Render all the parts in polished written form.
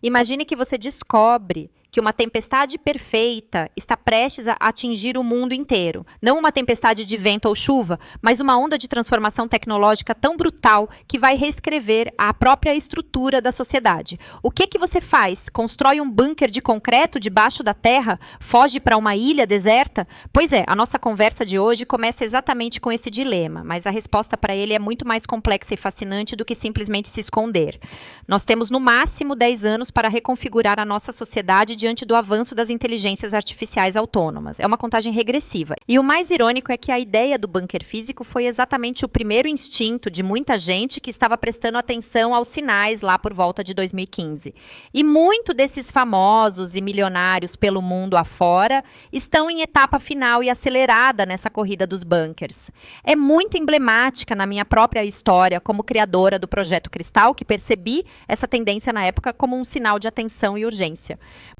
Imagine que você descobre que uma tempestade perfeita está prestes a atingir o mundo inteiro. Não uma tempestade de vento ou chuva, mas uma onda de transformação tecnológica tão brutal que vai reescrever a própria estrutura da sociedade. O que você faz? Constrói um bunker de concreto debaixo da terra? Foge para uma ilha deserta? Pois é, a nossa conversa de hoje começa exatamente com esse dilema, mas a resposta para ele é muito mais complexa e fascinante do que simplesmente se esconder. Nós temos no máximo 10 anos para reconfigurar a nossa sociedade diante do avanço das inteligências artificiais autônomas. É uma contagem regressiva. E o mais irônico é que a ideia do bunker físico foi exatamente o primeiro instinto de muita gente que estava prestando atenção aos sinais lá por volta de 2015. E muito desses famosos e milionários pelo mundo afora estão em etapa final e acelerada nessa corrida dos bunkers. É muito emblemática na minha própria história como criadora do Projeto Cristal, que percebi essa tendência na época como um sinal de atenção e urgência.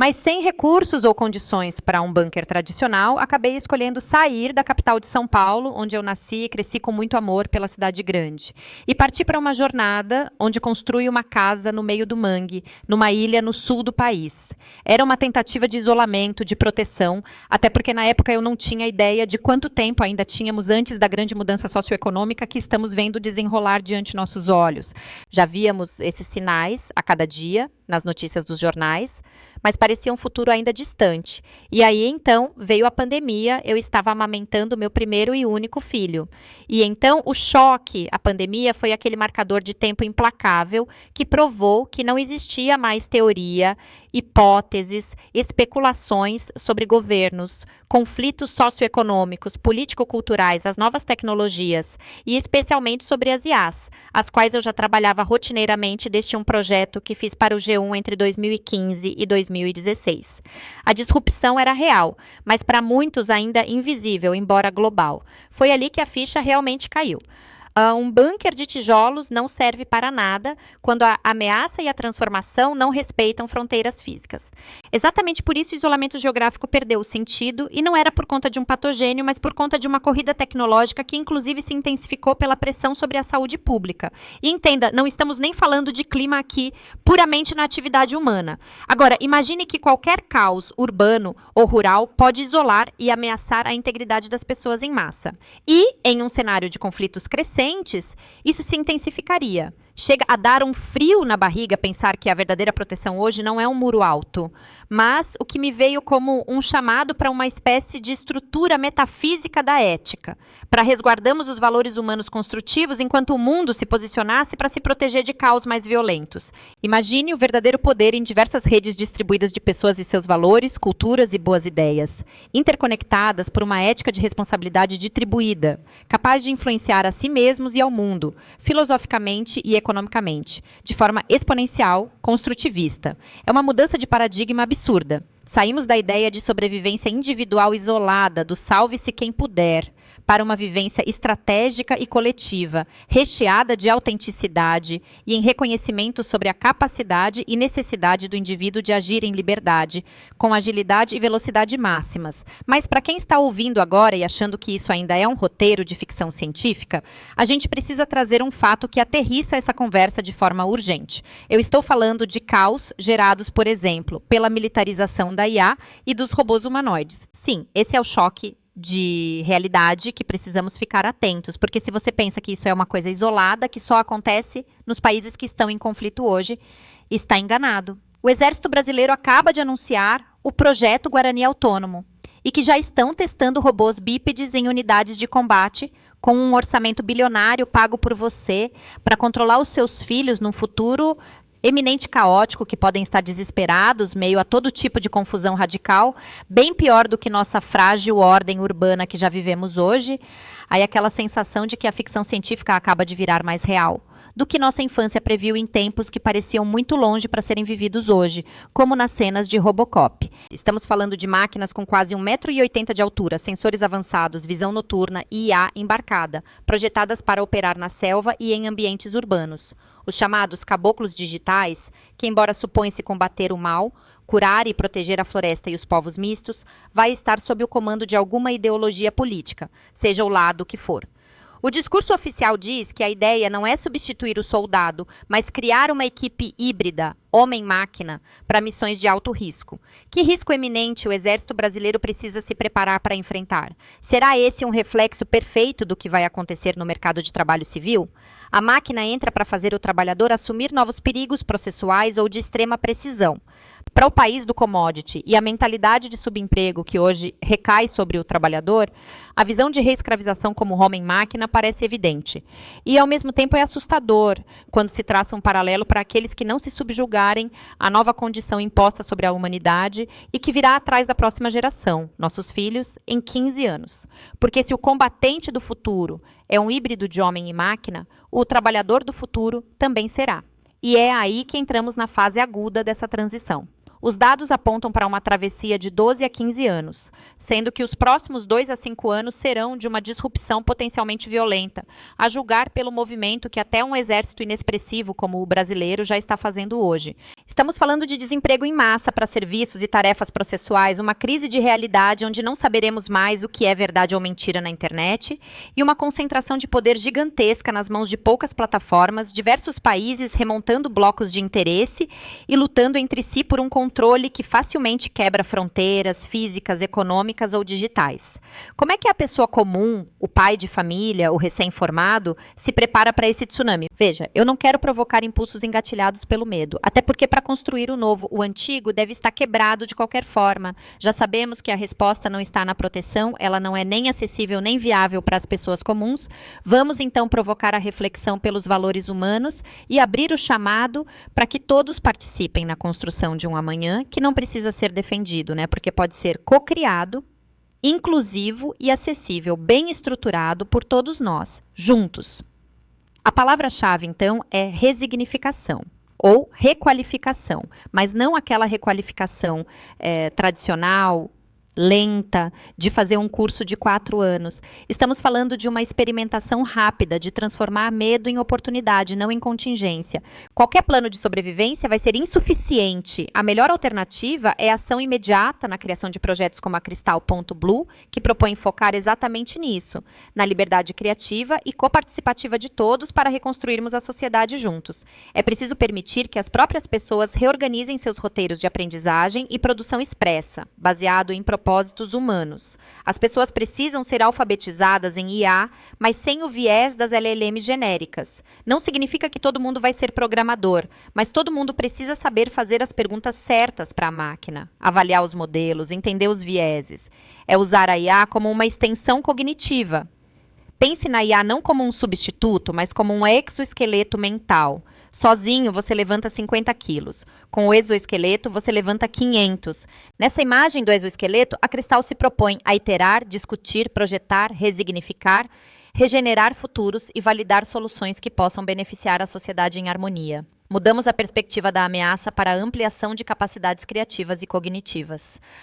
Mas sem recursos ou condições para um bunker tradicional, acabei escolhendo sair da capital de São Paulo, onde eu nasci e cresci com muito amor pela cidade grande, e partir para uma jornada onde construí uma casa no meio do mangue, numa ilha no sul do país. Era uma tentativa de isolamento, de proteção, até porque na época eu não tinha ideia de quanto tempo ainda tínhamos antes da grande mudança socioeconômica que estamos vendo desenrolar diante de nossos olhos. Já víamos esses sinais a cada dia nas notícias dos jornais, mas parecia um futuro ainda distante. E aí, então, veio a pandemia, eu estava amamentando meu primeiro e único filho. E então, o choque, a pandemia, foi aquele marcador de tempo implacável que provou que não existia mais teoria, hipóteses, especulações sobre governos, conflitos socioeconômicos, político-culturais, as novas tecnologias e especialmente sobre as IAs, as quais eu já trabalhava rotineiramente desde um projeto que fiz para o G1 entre 2015 e 2016. A disrupção era real, mas para muitos ainda invisível, embora global. Foi ali que a ficha realmente caiu. Um bunker de tijolos não serve para nada quando a ameaça e a transformação não respeitam fronteiras físicas. Exatamente por isso o isolamento geográfico perdeu o sentido e não era por conta de um patogênio, mas por conta de uma corrida tecnológica que inclusive se intensificou pela pressão sobre a saúde pública. E entenda, não estamos nem falando de clima aqui puramente na atividade humana. Agora, imagine que qualquer caos urbano ou rural pode isolar e ameaçar a integridade das pessoas em massa. E, em um cenário de conflitos crescentes, isso se intensificaria. Chega a dar um frio na barriga pensar que a verdadeira proteção hoje não é um muro alto, mas o que me veio como um chamado para uma espécie de estrutura metafísica da ética, para resguardarmos os valores humanos construtivos enquanto o mundo se posicionasse para se proteger de caos mais violentos. Imagine o verdadeiro poder em diversas redes distribuídas de pessoas e seus valores, culturas e boas ideias, interconectadas por uma ética de responsabilidade distribuída, capaz de influenciar a si mesmos e ao mundo, filosoficamente e economicamente, de forma exponencial, construtivista. É uma mudança de paradigma absurda. Saímos da ideia de sobrevivência individual isolada, do salve-se quem puder, para uma vivência estratégica e coletiva, recheada de autenticidade e em reconhecimento sobre a capacidade e necessidade do indivíduo de agir em liberdade, com agilidade e velocidade máximas. Mas para quem está ouvindo agora e achando que isso ainda é um roteiro de ficção científica, a gente precisa trazer um fato que aterrissa essa conversa de forma urgente. Eu estou falando de caos gerados, por exemplo, pela militarização da IA e dos robôs humanoides. Sim, esse é o choque de realidade que precisamos ficar atentos, porque se você pensa que isso é uma coisa isolada, que só acontece nos países que estão em conflito hoje, está enganado. O Exército Brasileiro acaba de anunciar o projeto Guarani Autônomo e que já estão testando robôs bípedes em unidades de combate com um orçamento bilionário pago por você para controlar os seus filhos num futuro eminente caótico, que podem estar desesperados, meio a todo tipo de confusão radical, bem pior do que nossa frágil ordem urbana que já vivemos hoje. Aí aquela sensação de que a ficção científica acaba de virar mais real do que nossa infância previu em tempos que pareciam muito longe para serem vividos hoje, como nas cenas de Robocop. Estamos falando de máquinas com quase 1,80 m de altura, sensores avançados, visão noturna e IA embarcada, projetadas para operar na selva e em ambientes urbanos. Os chamados caboclos digitais, que embora supõe-se combater o mal, curar e proteger a floresta e os povos mistos, vai estar sob o comando de alguma ideologia política, seja o lado que for. O discurso oficial diz que a ideia não é substituir o soldado, mas criar uma equipe híbrida, homem-máquina, para missões de alto risco. Que risco eminente o Exército Brasileiro precisa se preparar para enfrentar? Será esse um reflexo perfeito do que vai acontecer no mercado de trabalho civil? A máquina entra para fazer o trabalhador assumir novos perigos processuais ou de extrema precisão. Para o país do commodity e a mentalidade de subemprego que hoje recai sobre o trabalhador, a visão de reescravização como homem-máquina parece evidente. E, ao mesmo tempo, é assustador quando se traça um paralelo para aqueles que não se subjugarem à nova condição imposta sobre a humanidade e que virá atrás da próxima geração, nossos filhos, em 15 anos. Porque se o combatente do futuro é um híbrido de homem e máquina, o trabalhador do futuro também será. E é aí que entramos na fase aguda dessa transição. Os dados apontam para uma travessia de 12 a 15 anos, sendo que os próximos 2 a 5 anos serão de uma disrupção potencialmente violenta, a julgar pelo movimento que até um exército inexpressivo como o brasileiro já está fazendo hoje. Estamos falando de desemprego em massa para serviços e tarefas processuais, uma crise de realidade onde não saberemos mais o que é verdade ou mentira na internet e uma concentração de poder gigantesca nas mãos de poucas plataformas, diversos países remontando blocos de interesse e lutando entre si por um controle que facilmente quebra fronteiras físicas, econômicas ou digitais. Como é que a pessoa comum, o pai de família, o recém-formado, se prepara para esse tsunami? Veja, eu não quero provocar impulsos engatilhados pelo medo, até porque para construir o novo, o antigo deve estar quebrado de qualquer forma. Já sabemos que a resposta não está na proteção, ela não é nem acessível nem viável para as pessoas comuns. Vamos então provocar a reflexão pelos valores humanos e abrir o chamado para que todos participem na construção de um amanhã que não precisa ser defendido, né? Porque pode ser cocriado, inclusivo e acessível, bem estruturado por todos nós, juntos. A palavra-chave, então, é resignificação ou requalificação, mas não aquela requalificação tradicional, lenta, de fazer um curso de 4 anos. Estamos falando de uma experimentação rápida, de transformar medo em oportunidade, não em contingência. Qualquer plano de sobrevivência vai ser insuficiente. A melhor alternativa é a ação imediata na criação de projetos como a Cristal.blue, que propõe focar exatamente nisso, na liberdade criativa e coparticipativa de todos para reconstruirmos a sociedade juntos. É preciso permitir que as próprias pessoas reorganizem seus roteiros de aprendizagem e produção expressa, baseado em propósitos humanos. As pessoas precisam ser alfabetizadas em IA, mas sem o viés das LLMs genéricas. Não significa que todo mundo vai ser programador, mas todo mundo precisa saber fazer as perguntas certas para a máquina, avaliar os modelos, entender os vieses. É usar a IA como uma extensão cognitiva. Pense na IA não como um substituto, mas como um exoesqueleto mental. Sozinho, você levanta 50 quilos. Com o exoesqueleto, você levanta 500. Nessa imagem do exoesqueleto, a Cristal se propõe a iterar, discutir, projetar, resignificar, regenerar futuros e validar soluções que possam beneficiar a sociedade em harmonia. Mudamos a perspectiva da ameaça para a ampliação de capacidades criativas e cognitivas.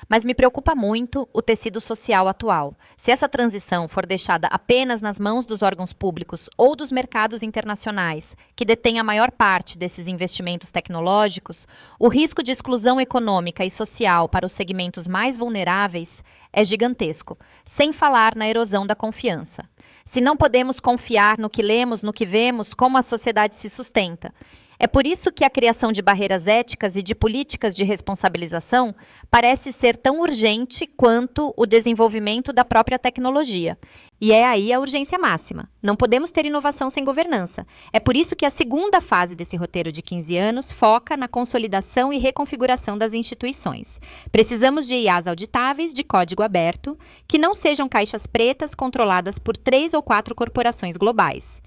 Mas me preocupa muito o tecido social atual. Se essa transição for deixada apenas nas mãos dos órgãos públicos ou dos mercados internacionais, que detêm a maior parte desses investimentos tecnológicos, o risco de exclusão econômica e social para os segmentos mais vulneráveis é gigantesco, sem falar na erosão da confiança. Se não podemos confiar no que lemos, no que vemos, como a sociedade se sustenta? É por isso que a criação de barreiras éticas e de políticas de responsabilização parece ser tão urgente quanto o desenvolvimento da própria tecnologia. E é aí a urgência máxima. Não podemos ter inovação sem governança. É por isso que a segunda fase desse roteiro de 15 anos foca na consolidação e reconfiguração das instituições. Precisamos de IAs auditáveis, de código aberto, que não sejam caixas pretas controladas por 3 ou 4 corporações globais.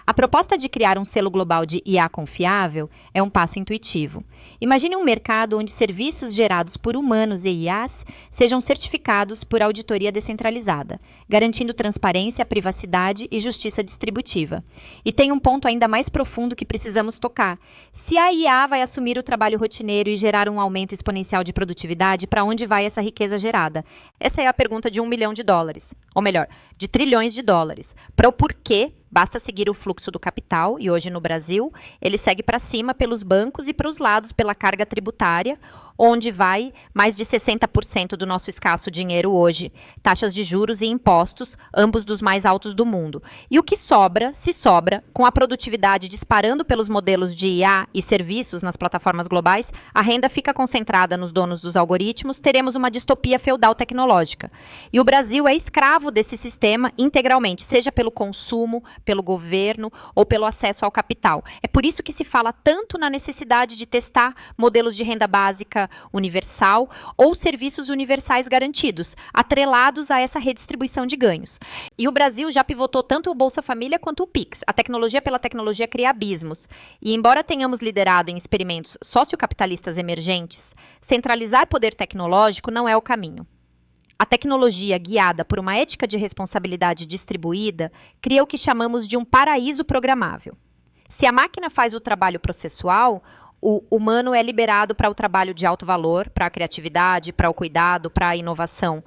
A proposta de criar um selo global de IA confiável é um passo intuitivo. Imagine um mercado onde serviços gerados por humanos e IAs sejam certificados por auditoria descentralizada, garantindo transparência, privacidade e justiça distributiva. E tem um ponto ainda mais profundo que precisamos tocar. Se a IA vai assumir o trabalho rotineiro e gerar um aumento exponencial de produtividade, para onde vai essa riqueza gerada? Essa é a pergunta de $1 bilhão. Ou melhor, de trilhões de dólares. Para o porquê, basta seguir o fluxo do capital, e hoje no Brasil, ele segue para cima pelos bancos e para os lados pela carga tributária, onde vai mais de 60% do nosso escasso dinheiro hoje, taxas de juros e impostos, ambos dos mais altos do mundo. E o que sobra, se sobra, com a produtividade disparando pelos modelos de IA e serviços nas plataformas globais, a renda fica concentrada nos donos dos algoritmos, teremos uma distopia feudal tecnológica. E o Brasil é escravo desse sistema integralmente, seja pelo consumo, pelo governo ou pelo acesso ao capital. É por isso que se fala tanto na necessidade de testar modelos de renda básica universal ou serviços universais garantidos, atrelados a essa redistribuição de ganhos. E o Brasil já pivotou tanto o Bolsa Família quanto o Pix. A tecnologia pela tecnologia cria abismos. E embora tenhamos liderado em experimentos sociocapitalistas emergentes, centralizar poder tecnológico não é o caminho. A tecnologia, guiada por uma ética de responsabilidade distribuída, cria o que chamamos de um paraíso programável. Se a máquina faz o trabalho processual, o humano é liberado para o trabalho de alto valor, para a criatividade, para o cuidado, para a inovação.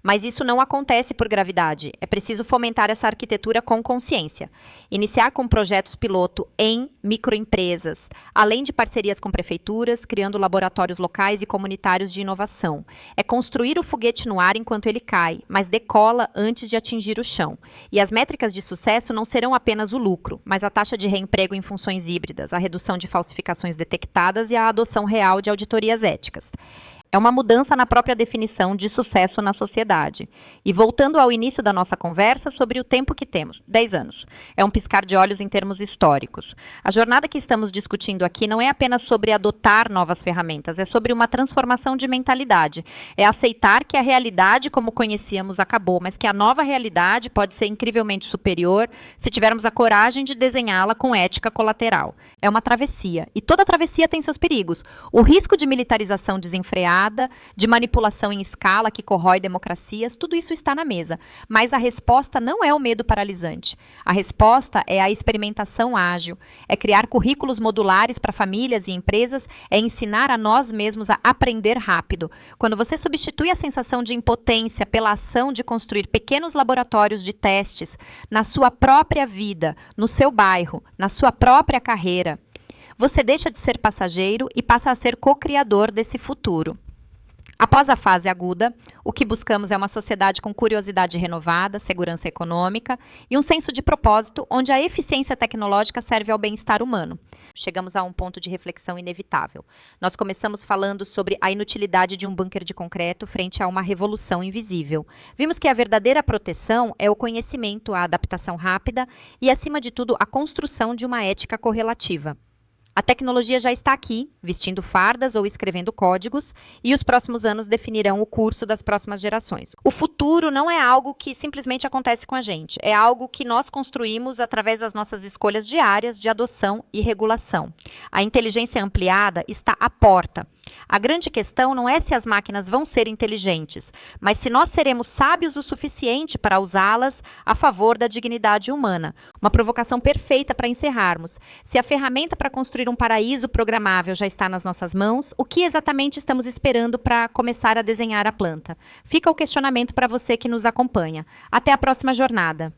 Mas isso não acontece por gravidade. É preciso fomentar essa arquitetura com consciência. Iniciar com projetos piloto em microempresas, além de parcerias com prefeituras, criando laboratórios locais e comunitários de inovação. É construir o foguete no ar enquanto ele cai, mas decola antes de atingir o chão. E as métricas de sucesso não serão apenas o lucro, mas a taxa de reemprego em funções híbridas, a redução de falsificações detectadas e a adoção real de auditorias éticas. É uma mudança na própria definição de sucesso na sociedade. E voltando ao início da nossa conversa sobre o tempo que temos, 10 anos. É um piscar de olhos em termos históricos. A jornada que estamos discutindo aqui não é apenas sobre adotar novas ferramentas, é sobre uma transformação de mentalidade. É aceitar que a realidade como conhecíamos acabou, mas que a nova realidade pode ser incrivelmente superior se tivermos a coragem de desenhá-la com ética colateral. É uma travessia. E toda travessia tem seus perigos. O risco de militarização desenfreada, de manipulação em escala que corrói democracias, tudo isso está na mesa. Mas a resposta não é o medo paralisante. A resposta é a experimentação ágil, é criar currículos modulares para famílias e empresas, é ensinar a nós mesmos a aprender rápido. Quando você substitui a sensação de impotência pela ação de construir pequenos laboratórios de testes na sua própria vida, no seu bairro, na sua própria carreira, você deixa de ser passageiro e passa a ser co-criador desse futuro. Após a fase aguda, o que buscamos é uma sociedade com curiosidade renovada, segurança econômica e um senso de propósito onde a eficiência tecnológica serve ao bem-estar humano. Chegamos a um ponto de reflexão inevitável. Nós começamos falando sobre a inutilidade de um bunker de concreto frente a uma revolução invisível. Vimos que a verdadeira proteção é o conhecimento, a adaptação rápida e, acima de tudo, a construção de uma ética correlativa. A tecnologia já está aqui, vestindo fardas ou escrevendo códigos, e os próximos anos definirão o curso das próximas gerações. O futuro não é algo que simplesmente acontece com a gente, é algo que nós construímos através das nossas escolhas diárias de adoção e regulação. A inteligência ampliada está à porta. A grande questão não é se as máquinas vão ser inteligentes, mas se nós seremos sábios o suficiente para usá-las a favor da dignidade humana. Uma provocação perfeita para encerrarmos. Se a ferramenta para construir um paraíso programável já está nas nossas mãos, o que exatamente estamos esperando para começar a desenhar a planta? Fica o questionamento para você que nos acompanha. Até a próxima jornada.